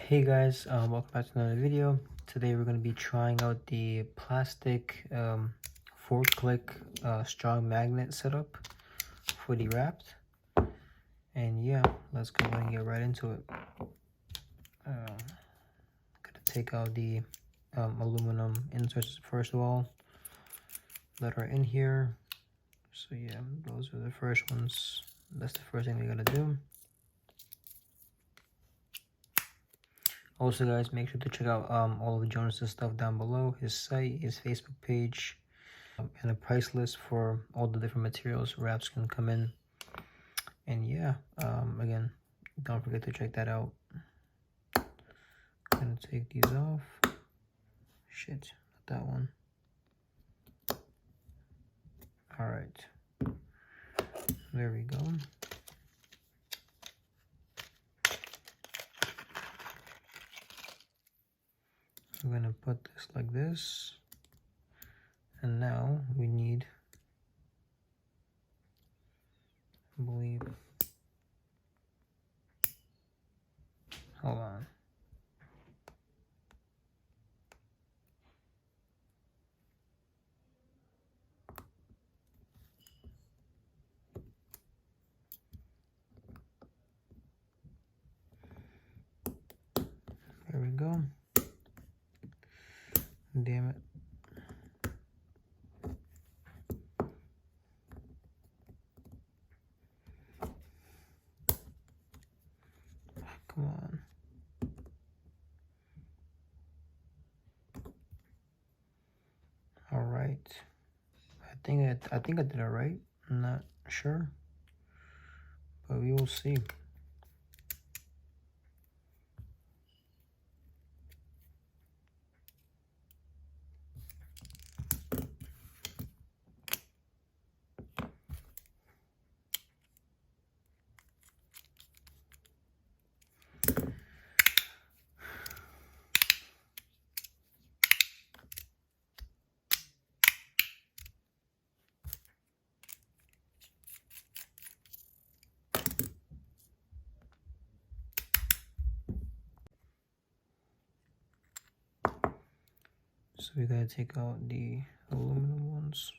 Hey guys, welcome back to another video. Today we're going to be trying out the plastic 4-click strong magnet setup for the Rapt. And yeah, let's go ahead and get right into it. Gonna take out the aluminum inserts first of all that are in here. So yeah, those are the first ones. That's the first thing we gotta do. Also guys, make sure to check out all of Jonas's stuff down below, his site, his Facebook page, and a price list for all the different materials Rapts can come in. And yeah, again, don't forget to check that out. Gonna take these off. Shit, not that one. Alright, there we go. I'm gonna put this like this, and now we need, I believe, hold on. There we go. Damn it. Come on. All right. I think I did it right. I'm not sure, but we will see. So we gotta take out the aluminum ones.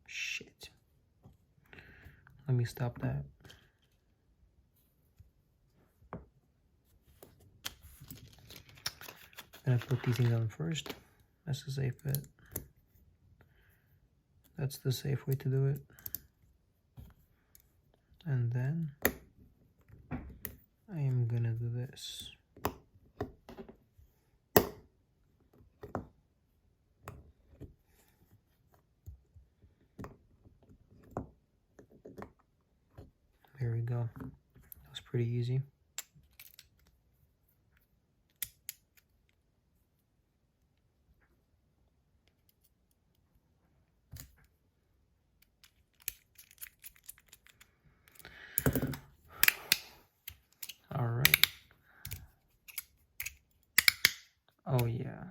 Shit. Let me stop that. I'm gonna put these things on first. That's the safe bet. That's the safe way to do it. And then I am gonna do this. There we go. That was pretty easy. All right. Oh yeah.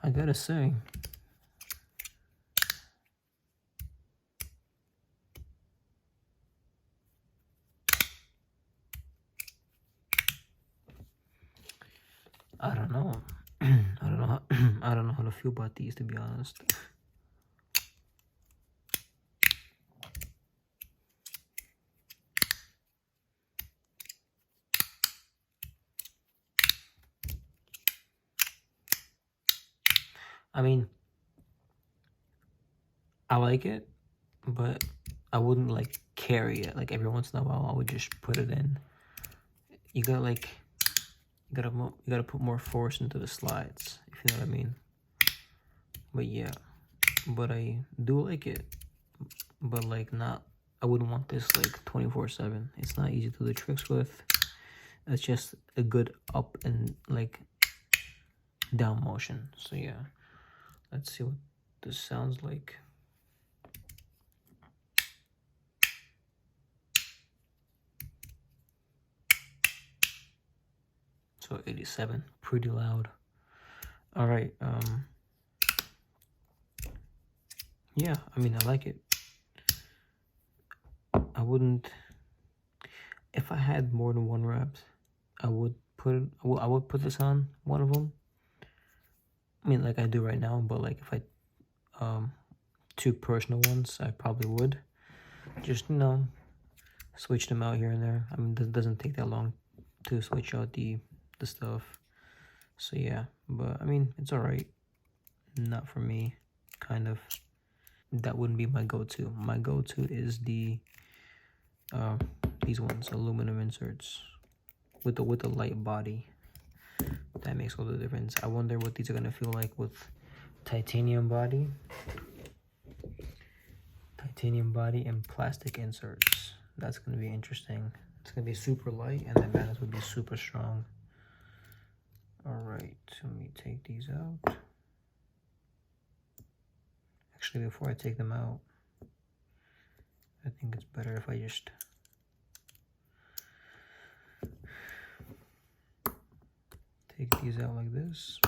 I gotta say, I don't know. I don't know how to feel about these, to be honest. I mean, I like it, but I wouldn't like carry it. Like every once in a while, I would just put it in. You gotta put more force into the slides, if you know what I mean. But yeah, but I do like it, but like not. I wouldn't want this like 24/7. It's not easy to do the tricks with. It's just a good up and like down motion. So yeah, let's see what this sounds like. So 87, pretty loud. All right, yeah, I mean, I like it. I wouldn't, if I had more than one Rapt, I would put this on one of them. I mean, like I do right now, but like if I two personal ones, I probably would just, you know, switch them out here and there. I mean, it doesn't take that long to switch out the stuff. So yeah, but I mean, it's all right. Not for me, kind of. That wouldn't be my go-to. My go-to is the these ones, aluminum inserts with the light body. That makes all the difference. I wonder what these are gonna feel like with titanium body and plastic inserts. That's gonna be interesting. It's gonna be super light, and the magnets would be super strong. All right, let me take these out. Actually, before I take them out, I think it's better if I just take these out like this.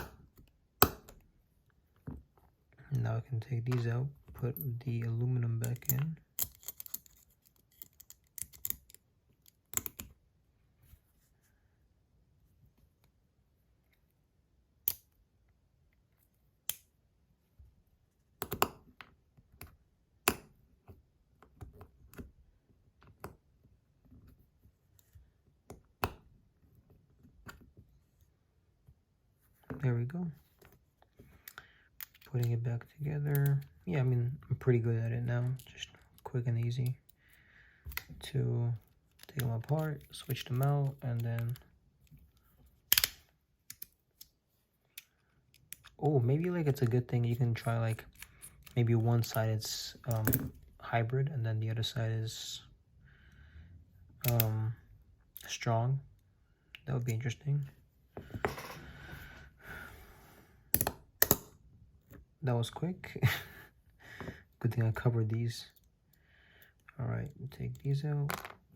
Now I can take these out, put the aluminum back in. There we go. Putting it back together. Yeah, I mean, I'm pretty good at it now. Just quick and easy to take them apart, switch them out, and then... Oh, maybe like it's a good thing you can try like maybe one side it's hybrid and then the other side is strong. That would be interesting. That was quick. Good thing I covered these. All right, take these out,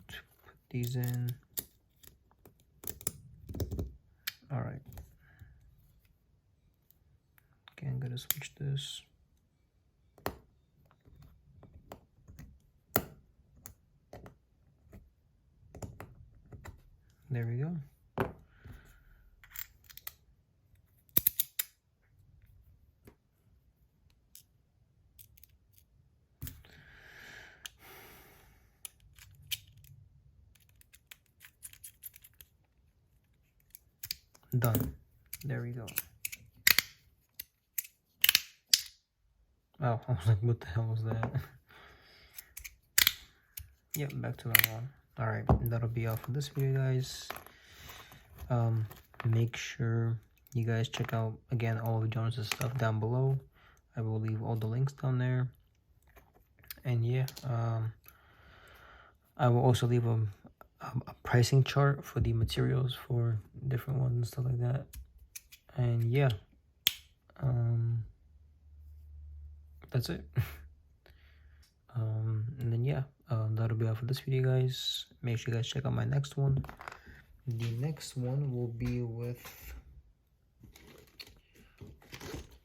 put these in. All right. Okay, I'm gonna switch this. There we go. Done. There we go. Oh, I was like, what the hell was that? Yep, back to that one. Alright, that'll be all for this video, guys. Make sure you guys check out, again, all of Jonas' stuff down below. I will leave all the links down there. And yeah, I will also leave a pricing chart for the materials for different ones and stuff like that. And yeah, that's it. And then yeah, that'll be all for this video, guys. Make sure you guys check out my next one. The next one will be with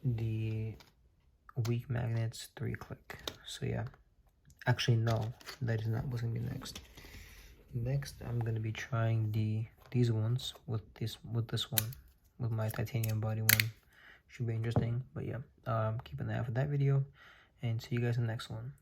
the weak magnets 3-click. So yeah, actually no, that is not what's gonna be next. Next, I'm gonna be trying these ones with this one, with my titanium body one. Should be interesting. But yeah, keep an eye out for that video, and see you guys in the next one.